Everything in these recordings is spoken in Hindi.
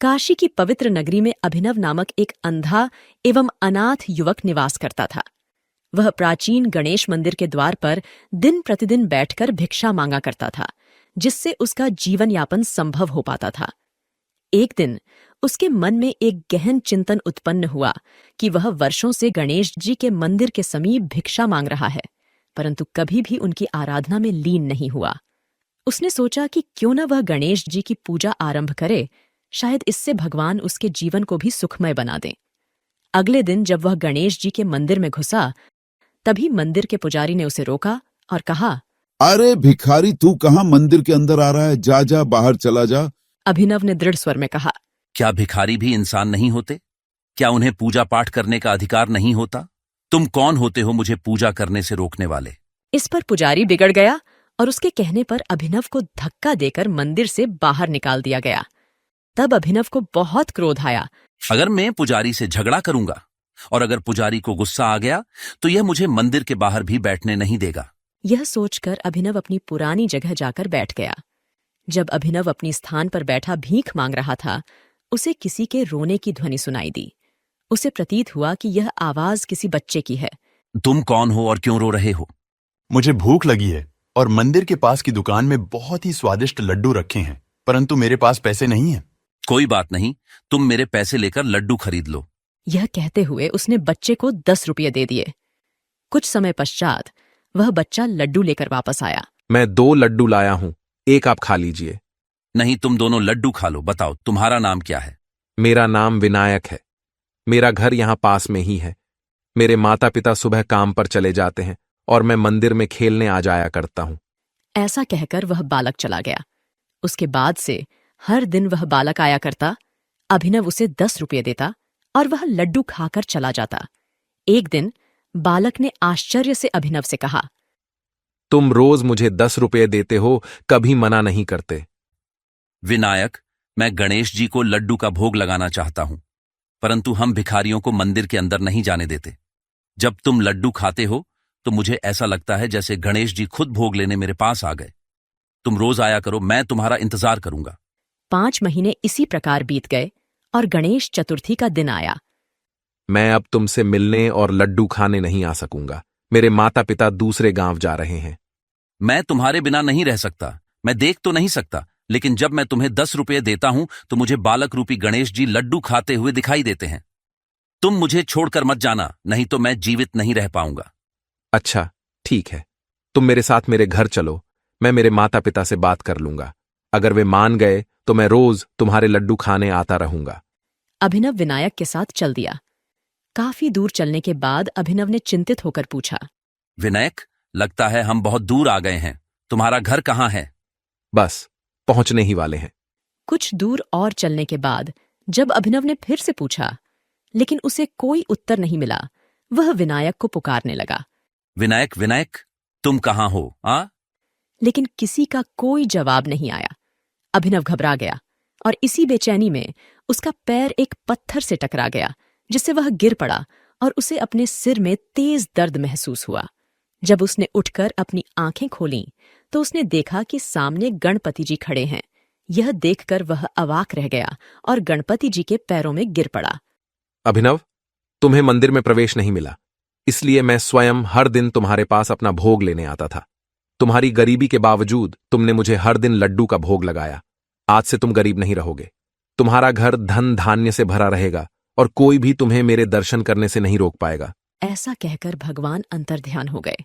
काशी की पवित्र नगरी में अभिनव नामक एक अंधा एवं अनाथ युवक निवास करता था। वह प्राचीन गणेश मंदिर के द्वार पर दिन प्रतिदिन बैठकर भिक्षा मांगा करता था, जिससे उसका जीवन यापन संभव हो पाता था। एक दिन उसके मन में एक गहन चिंतन उत्पन्न हुआ कि वह वर्षों से गणेश जी के मंदिर के समीप भिक्षा मांग रहा है, परंतु कभी भी उनकी आराधना में लीन नहीं हुआ। उसने सोचा कि क्यों न वह गणेश जी की पूजा आरंभ करे, शायद इससे भगवान उसके जीवन को भी सुखमय बना दें। अगले दिन जब वह गणेश जी के मंदिर में घुसा, तभी मंदिर के पुजारी ने उसे रोका और कहा, अरे भिखारी, तू कहाँ मंदिर के अंदर आ रहा है? जा जा, बाहर चला जा। अभिनव ने दृढ़ स्वर में कहा, क्या भिखारी भी इंसान नहीं होते? क्या उन्हें पूजा पाठ करने का अधिकार नहीं होता? तुम कौन होते हो मुझे पूजा करने से रोकने वाले? इस पर पुजारी बिगड़ गया और उसके कहने पर अभिनव को धक्का देकर मंदिर से बाहर निकाल दिया गया। तब अभिनव को बहुत क्रोध आया। अगर मैं पुजारी से झगड़ा करूंगा और अगर पुजारी को गुस्सा आ गया तो यह मुझे मंदिर के बाहर भी बैठने नहीं देगा। यह सोचकर अभिनव अपनी पुरानी जगह जाकर बैठ गया। जब अभिनव अपनी स्थान पर बैठा भीख मांग रहा था, उसे किसी के रोने की ध्वनि सुनाई दी। उसे प्रतीत हुआ कि यह आवाज किसी बच्चे की है। तुम कौन हो और क्यों रो रहे हो? मुझे भूख लगी है और मंदिर के पास की दुकान में बहुत ही स्वादिष्ट लड्डू रखे हैं, परंतु मेरे पास पैसे नहीं हैं। कोई बात नहीं, तुम मेरे पैसे लेकर लड्डू खरीद लो। यह कहते हुए उसने बच्चे को 10 रुपये दे दिए। कुछ समय पश्चात वह बच्चा लड्डू लेकर वापस आया। मैं 2 लड्डू लाया हूं, एक आप खा लीजिए। नहीं, तुम दोनों लड्डू खा लो। बताओ, तुम्हारा नाम क्या है? मेरा नाम विनायक है। मेरा घर यहाँ पास में ही है। मेरे माता पिता सुबह काम पर चले जाते हैं और मैं मंदिर में खेलने आ जाया करता हूँ। ऐसा कहकर वह बालक चला गया। उसके बाद से हर दिन वह बालक आया करता। अभिनव उसे 10 रुपये देता और वह लड्डू खाकर चला जाता। एक दिन बालक ने आश्चर्य से अभिनव से कहा, तुम रोज मुझे 10 रुपये देते हो, कभी मना नहीं करते। विनायक, मैं गणेश जी को लड्डू का भोग लगाना चाहता हूं, परंतु हम भिखारियों को मंदिर के अंदर नहीं जाने देते। जब तुम लड्डू खाते हो तो मुझे ऐसा लगता है जैसे गणेश जी खुद भोग लेने मेरे पास आ गए। तुम रोज आया करो, मैं तुम्हारा इंतजार करूंगा। 5 महीने इसी प्रकार बीत गए और गणेश चतुर्थी का दिन आया। मैं अब तुमसे मिलने और लड्डू खाने नहीं आ सकूंगा। मेरे माता पिता दूसरे गांव जा रहे हैं। मैं तुम्हारे बिना नहीं रह सकता। मैं देख तो नहीं सकता, लेकिन जब मैं तुम्हें 10 रुपये देता हूं तो मुझे बालक रूपी गणेश जी लड्डू खाते हुए दिखाई देते हैं। तुम मुझे छोड़कर मत जाना, नहीं तो मैं जीवित नहीं रह पाऊंगा। अच्छा, ठीक है, तुम मेरे साथ मेरे घर चलो। मैं मेरे माता पिता से बात कर लूंगा। अगर वे मान गए तो मैं रोज तुम्हारे लड्डू खाने आता रहूंगा। अभिनव विनायक के साथ चल दिया। काफी दूर चलने के बाद अभिनव ने चिंतित होकर पूछा, विनायक, लगता है हम बहुत दूर आ गए हैं। तुम्हारा घर कहाँ है? बस पहुंचने ही वाले हैं। कुछ दूर और चलने के बाद जब अभिनव ने फिर से पूछा, लेकिन उसे कोई उत्तर नहीं मिला, वह विनायक को पुकारने लगा, विनायक, विनायक, तुम कहाँ हो? लेकिन किसी का कोई जवाब नहीं आया। अभिनव घबरा गया और इसी बेचैनी में उसका पैर एक पत्थर से टकरा गया, जिससे वह गिर पड़ा और उसे अपने सिर में तेज दर्द महसूस हुआ। जब उसने उठकर अपनी आंखें खोलीं तो उसने देखा कि सामने गणपति जी खड़े हैं। यह देखकर वह अवाक रह गया और गणपति जी के पैरों में गिर पड़ा। अभिनव, तुम्हें मंदिर में प्रवेश नहीं मिला, इसलिए मैं स्वयं हर दिन तुम्हारे पास अपना भोग लेने आता था। तुम्हारी गरीबी के बावजूद तुमने मुझे हर दिन लड्डू का भोग लगाया। आज से तुम गरीब नहीं रहोगे। तुम्हारा घर धन धान्य से भरा रहेगा और कोई भी तुम्हें मेरे दर्शन करने से नहीं रोक पाएगा। ऐसा कहकर भगवान अंतर्ध्यान हो गए।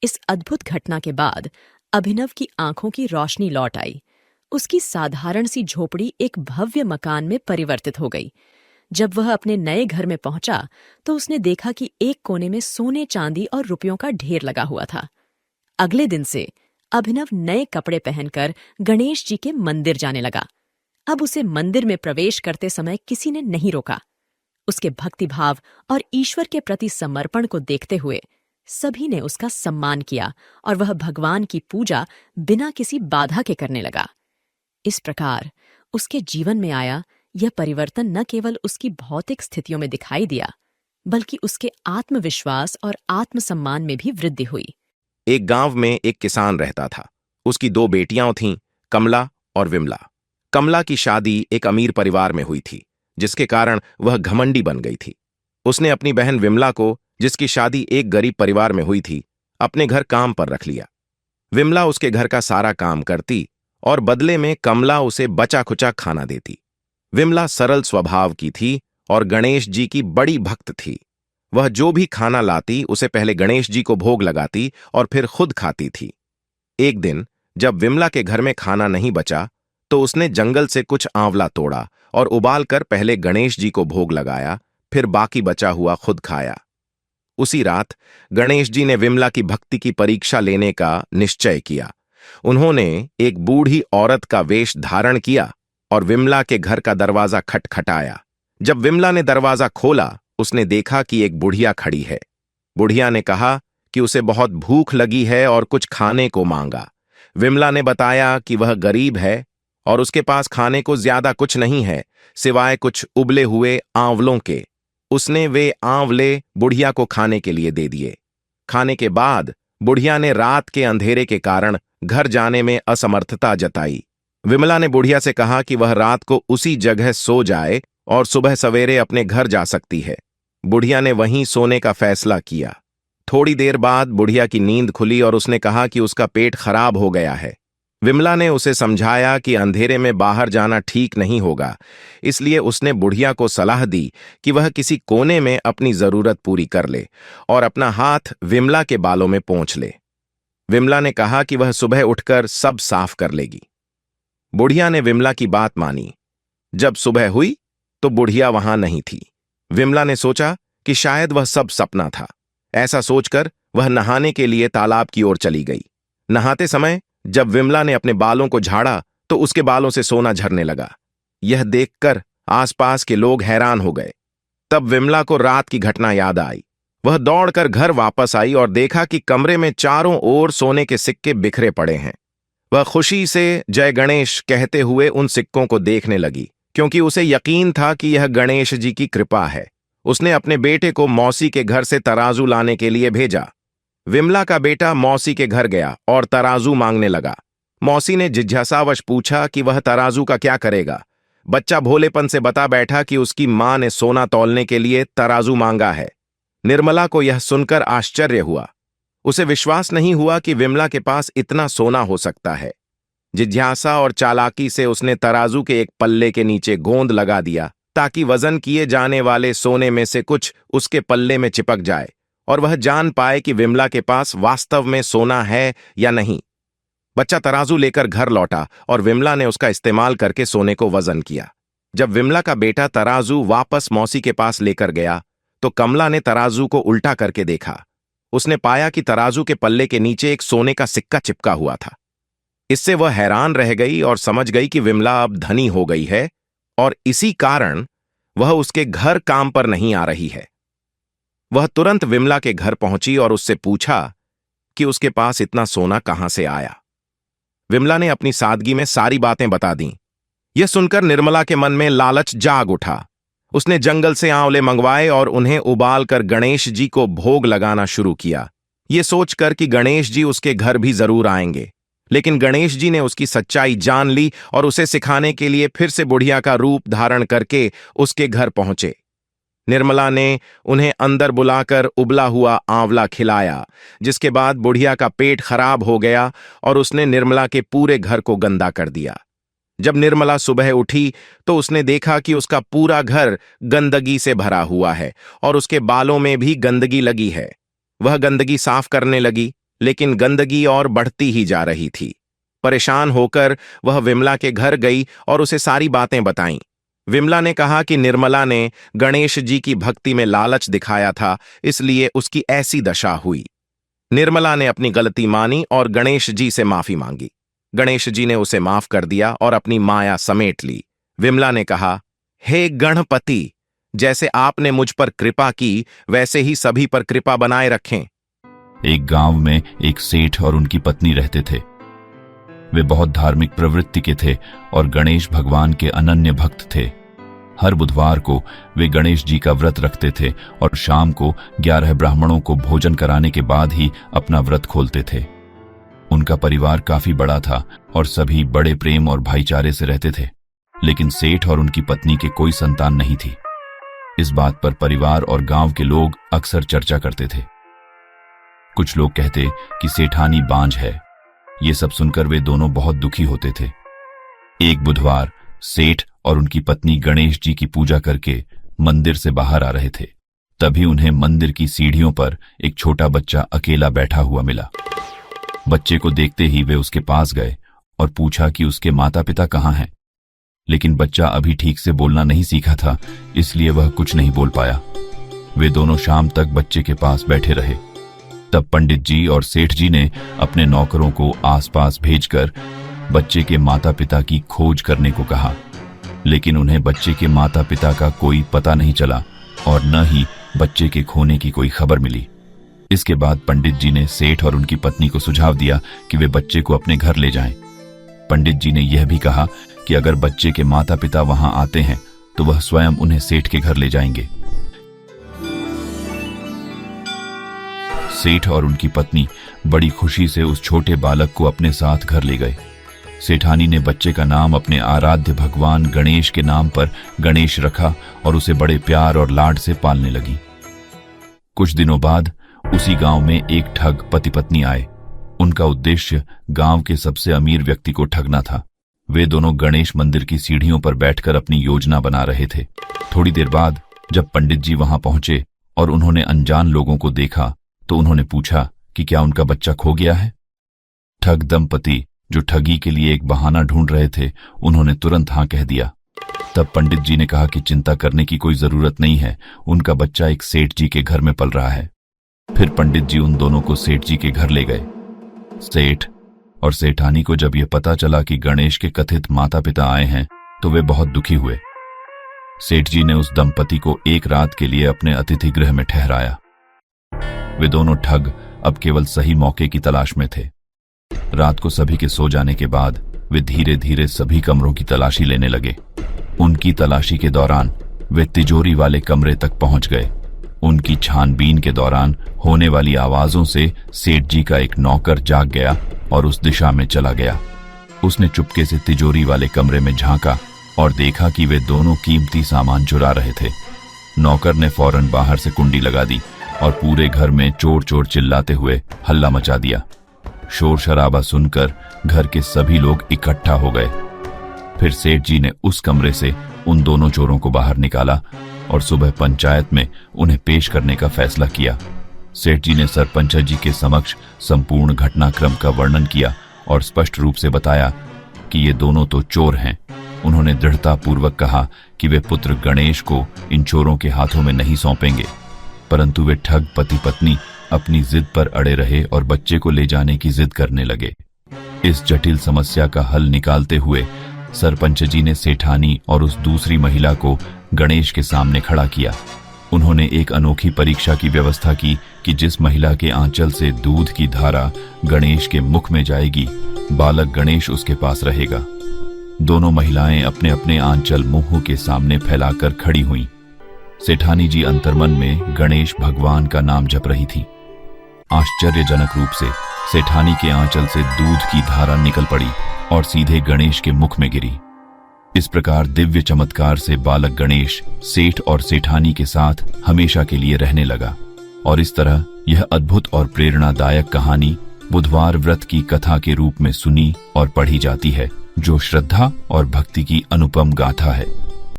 इस अद्भुत घटना के बाद अभिनव की आंखों की रोशनी लौट आई। उसकी साधारण सी झोपड़ी एक भव्य मकान में परिवर्तित हो गई। जब वह अपने नए घर में पहुंचा तो उसने देखा कि एक कोने में सोने, चांदी और रुपयों का ढेर लगा हुआ था। अगले दिन से अभिनव नए कपड़े पहनकर गणेश जी के मंदिर जाने लगा। अब उसे मंदिर में प्रवेश करते समय किसी ने नहीं रोका। उसके भक्तिभाव और ईश्वर के प्रति समर्पण को देखते हुए सभी ने उसका सम्मान किया और वह भगवान की पूजा बिना किसी बाधा के करने लगा। इस प्रकार उसके जीवन में आया यह परिवर्तन न केवल उसकी भौतिक स्थितियों में दिखाई दिया, बल्कि उसके आत्मविश्वास और आत्मसम्मान में भी वृद्धि हुई। एक गांव में एक किसान रहता था। उसकी 2 बेटियां थीं, कमला और विमला। कमला की शादी एक अमीर परिवार में हुई थी, जिसके कारण वह घमंडी बन गई थी। उसने अपनी बहन विमला को, जिसकी शादी एक गरीब परिवार में हुई थी, अपने घर काम पर रख लिया। विमला उसके घर का सारा काम करती और बदले में कमला उसे बचा खुचा खाना देती। विमला सरल स्वभाव की थी और गणेश जी की बड़ी भक्त थी। वह जो भी खाना लाती उसे पहले गणेश जी को भोग लगाती और फिर खुद खाती थी। एक दिन जब विमला के घर में खाना नहीं बचा तो उसने जंगल से कुछ आंवला तोड़ा और उबालकर पहले गणेश जी को भोग लगाया, फिर बाकी बचा हुआ खुद खाया। उसी रात गणेश जी ने विमला की भक्ति की परीक्षा लेने का निश्चय किया। उन्होंने एक बूढ़ी औरत का वेश धारण किया और विमला के घर का दरवाजा खटखटाया। जब विमला ने दरवाजा खोला, उसने देखा कि एक बुढ़िया खड़ी है। बुढ़िया ने कहा कि उसे बहुत भूख लगी है और कुछ खाने को मांगा। विमला ने बताया कि वह गरीब है और उसके पास खाने को ज्यादा कुछ नहीं है, सिवाय कुछ उबले हुए आंवलों के। उसने वे आंवले बुढ़िया को खाने के लिए दे दिए। खाने के बाद बुढ़िया ने रात के अंधेरे के कारण घर जाने में असमर्थता जताई। विमला ने बुढ़िया से कहा कि वह रात को उसी जगह सो जाए और सुबह सवेरे अपने घर जा सकती है। बुढ़िया ने वहीं सोने का फैसला किया। थोड़ी देर बाद बुढ़िया की नींद खुली और उसने कहा कि उसका पेट खराब हो गया है। विमला ने उसे समझाया कि अंधेरे में बाहर जाना ठीक नहीं होगा, इसलिए उसने बुढ़िया को सलाह दी कि वह किसी कोने में अपनी जरूरत पूरी कर ले और अपना हाथ विमला के बालों में पोंछ ले। विमला ने कहा कि वह सुबह उठकर सब साफ कर लेगी। बुढ़िया ने विमला की बात मानी। जब सुबह हुई तो बुढ़िया वहां नहीं थी। विमला ने सोचा कि शायद वह सब सपना था। ऐसा सोचकर वह नहाने के लिए तालाब की ओर चली गई। नहाते समय जब विमला ने अपने बालों को झाड़ा तो उसके बालों से सोना झरने लगा। यह देखकर आसपास के लोग हैरान हो गए। तब विमला को रात की घटना याद आई। वह दौड़कर घर वापस आई और देखा कि कमरे में चारों ओर सोने के सिक्के बिखरे पड़े हैं। वह खुशी से जय गणेश कहते हुए उन सिक्कों को देखने लगी, क्योंकि उसे यकीन था कि यह गणेश जी की कृपा है। उसने अपने बेटे को मौसी के घर से तराजू लाने के लिए भेजा। विमला का बेटा मौसी के घर गया और तराजू मांगने लगा। मौसी ने जिज्ञासावश पूछा कि वह तराजू का क्या करेगा। बच्चा भोलेपन से बता बैठा कि उसकी मां ने सोना तौलने के लिए तराजू मांगा है। निर्मला को यह सुनकर आश्चर्य हुआ। उसे विश्वास नहीं हुआ कि विमला के पास इतना सोना हो सकता है। जिज्ञासा और चालाकी से उसने तराजू के एक पल्ले के नीचे गोंद लगा दिया ताकि वजन किए जाने वाले सोने में से कुछ उसके पल्ले में चिपक जाए और वह जान पाए कि विमला के पास वास्तव में सोना है या नहीं। बच्चा तराजू लेकर घर लौटा और विमला ने उसका इस्तेमाल करके सोने को वजन किया। जब विमला का बेटा तराजू वापस मौसी के पास लेकर गया तो कमला ने तराजू को उल्टा करके देखा। उसने पाया कि तराजू के पल्ले के नीचे एक सोने का सिक्का चिपका हुआ था। इससे वह हैरान रह गई और समझ गई कि विमला अब धनी हो गई है और इसी कारण वह उसके घर काम पर नहीं आ रही है। वह तुरंत विमला के घर पहुंची और उससे पूछा कि उसके पास इतना सोना कहां से आया। विमला ने अपनी सादगी में सारी बातें बता दीं। यह सुनकर निर्मला के मन में लालच जाग उठा। उसने जंगल से आंवले मंगवाए और उन्हें उबालकर गणेश जी को भोग लगाना शुरू किया, ये सोचकर कि गणेश जी उसके घर भी जरूर आएंगे। लेकिन गणेश जी ने उसकी सच्चाई जान ली और उसे सिखाने के लिए फिर से बुढ़िया का रूप धारण करके उसके घर पहुंचे। निर्मला ने उन्हें अंदर बुलाकर उबला हुआ आंवला खिलाया, जिसके बाद बुढ़िया का पेट खराब हो गया और उसने निर्मला के पूरे घर को गंदा कर दिया। जब निर्मला सुबह उठी तो उसने देखा कि उसका पूरा घर गंदगी से भरा हुआ है और उसके बालों में भी गंदगी लगी है। वह गंदगी साफ करने लगी, लेकिन गंदगी और बढ़ती ही जा रही थी। परेशान होकर वह विमला के घर गई और उसे सारी बातें बताईं। विमला ने कहा कि निर्मला ने गणेश जी की भक्ति में लालच दिखाया था, इसलिए उसकी ऐसी दशा हुई। निर्मला ने अपनी गलती मानी और गणेश जी से माफी मांगी। गणेश जी ने उसे माफ कर दिया और अपनी माया समेट ली। विमला ने कहा, हे गणपति, जैसे आपने मुझ पर कृपा की वैसे ही सभी पर कृपा बनाए रखें। एक गांव में एक सेठ और उनकी पत्नी रहते थे। वे बहुत धार्मिक प्रवृत्ति के थे और गणेश भगवान के अनन्य भक्त थे। हर बुधवार को वे गणेश जी का व्रत रखते थे और शाम को 11 ब्राह्मणों को भोजन कराने के बाद ही अपना व्रत खोलते थे। उनका परिवार काफी बड़ा था और सभी बड़े प्रेम और भाईचारे से रहते थे। लेकिन सेठ और उनकी पत्नी के कोई संतान नहीं थी। इस बात पर परिवार और गांव के लोग अक्सर चर्चा करते थे। कुछ लोग कहते कि सेठानी बांझ है। ये सब सुनकर वे दोनों बहुत दुखी होते थे। एक बुधवार सेठ और उनकी पत्नी गणेश जी की पूजा करके मंदिर से बाहर आ रहे थे। तभी उन्हें मंदिर की सीढ़ियों पर एक छोटा बच्चा अकेला बैठा हुआ मिला। बच्चे को देखते ही वे उसके पास गए और पूछा कि उसके माता पिता कहाँ हैं। लेकिन बच्चा अभी ठीक से बोलना नहीं सीखा था, इसलिए वह कुछ नहीं बोल पाया। वे दोनों शाम तक बच्चे के पास बैठे रहे। तब पंडित जी और सेठ जी ने अपने नौकरों को आसपास भेजकर बच्चे के माता पिता की खोज करने को कहा, लेकिन उन्हें बच्चे के माता पिता का कोई पता नहीं चला और न ही बच्चे के खोने की कोई खबर मिली। इसके बाद पंडित जी ने सेठ और उनकी पत्नी को सुझाव दिया कि वे बच्चे को अपने घर ले जाएं। पंडित जी ने यह भी कहा कि अगर बच्चे के माता पिता वहां आते हैं तो वह स्वयं उन्हें सेठ के घर ले जाएंगे। सेठ और उनकी पत्नी बड़ी खुशी से उस छोटे बालक को अपने साथ घर ले गए। सेठानी ने बच्चे का नाम अपने आराध्य भगवान गणेश के नाम पर गणेश रखा और उसे बड़े प्यार और लाड से पालने लगी। कुछ दिनों बाद उसी गांव में एक ठग पति पत्नी आए। उनका उद्देश्य गांव के सबसे अमीर व्यक्ति को ठगना था। वे दोनों गणेश मंदिर की सीढ़ियों पर बैठकर अपनी योजना बना रहे थे। थोड़ी देर बाद जब पंडित जी वहां पहुंचे और उन्होंने अनजान लोगों को देखा तो उन्होंने पूछा कि क्या उनका बच्चा खो गया है। ठग दंपति जो ठगी के लिए एक बहाना ढूंढ रहे थे, उन्होंने तुरंत हां कह दिया। तब पंडित जी ने कहा कि चिंता करने की कोई जरूरत नहीं है, उनका बच्चा एक सेठ जी के घर में पल रहा है। फिर पंडित जी उन दोनों को सेठ जी के घर ले गए। सेठ और सेठानी को जब यह पता चला कि गणेश के कथित माता पिता आए हैं तो वे बहुत दुखी हुए। सेठ जी ने उस दंपति को एक रात के लिए अपने अतिथि गृह में ठहराया। वे दोनों ठग अब केवल सही मौके की तलाश में थे। रात को सभी के सो जाने के बाद वे धीरे धीरे सभी कमरों की तलाशी लेने लगे। उनकी तलाशी के दौरान वे तिजोरी वाले कमरे तक पहुंच गए। उनकी छानबीन के दौरान होने वाली आवाजों से सेठ जी का एक नौकर जाग गया और उस दिशा में चला गया। उसने चुपके से तिजोरी वाले कमरे में झांका और देखा कि वे दोनों कीमती सामान चुरा रहे थे। नौकर ने फौरन बाहर से कुंडी लगा दी और पूरे घर में चोर चोर चिल्लाते हुए हल्ला मचा दिया। शोर शराबा सुनकर घर के सभी लोग इकट्ठा हो गए। फिर सेठ जी ने उस कमरे से उन दोनों चोरों को बाहर निकाला और सुबह पंचायत में उन्हें पेश करने का फैसला किया। सेठ जी ने सरपंच जी के समक्ष संपूर्ण घटनाक्रम का वर्णन किया और स्पष्ट रूप से बताया कि ये दोनों तो चोर हैं। उन्होंने दृढ़तापूर्वक कहा कि वे पुत्र गणेश को इन चोरों के हाथों में नहीं सौंपेंगे, परंतु वे ठग पति पत्नी अपनी जिद पर अड़े रहे और बच्चे को ले जाने की जिद करने लगे। इस जटिल समस्या का हल निकालते हुए सरपंच जी ने सेठानी और उस दूसरी महिला को गणेश के सामने खड़ा किया। उन्होंने एक अनोखी परीक्षा की व्यवस्था की कि जिस महिला के आंचल से दूध की धारा गणेश के मुख में जाएगी, बालक गणेश उसके पास रहेगा। दोनों महिलाएं अपने अपने आंचल मुंह के सामने फैलाकर खड़ी हुईं। सेठानी जी अंतर्मन में गणेश भगवान का नाम जप रही थी। आश्चर्यजनक रूप से सेठानी के आंचल से दूध की धारा निकल पड़ी और सीधे गणेश के मुख में गिरी। इस प्रकार दिव्य चमत्कार से बालक गणेश सेठ और सेठानी के साथ हमेशा के लिए रहने लगा। और इस तरह यह अद्भुत और प्रेरणादायक कहानी बुधवार व्रत की कथा के रूप में सुनी और पढ़ी जाती है, जो श्रद्धा और भक्ति की अनुपम गाथा है।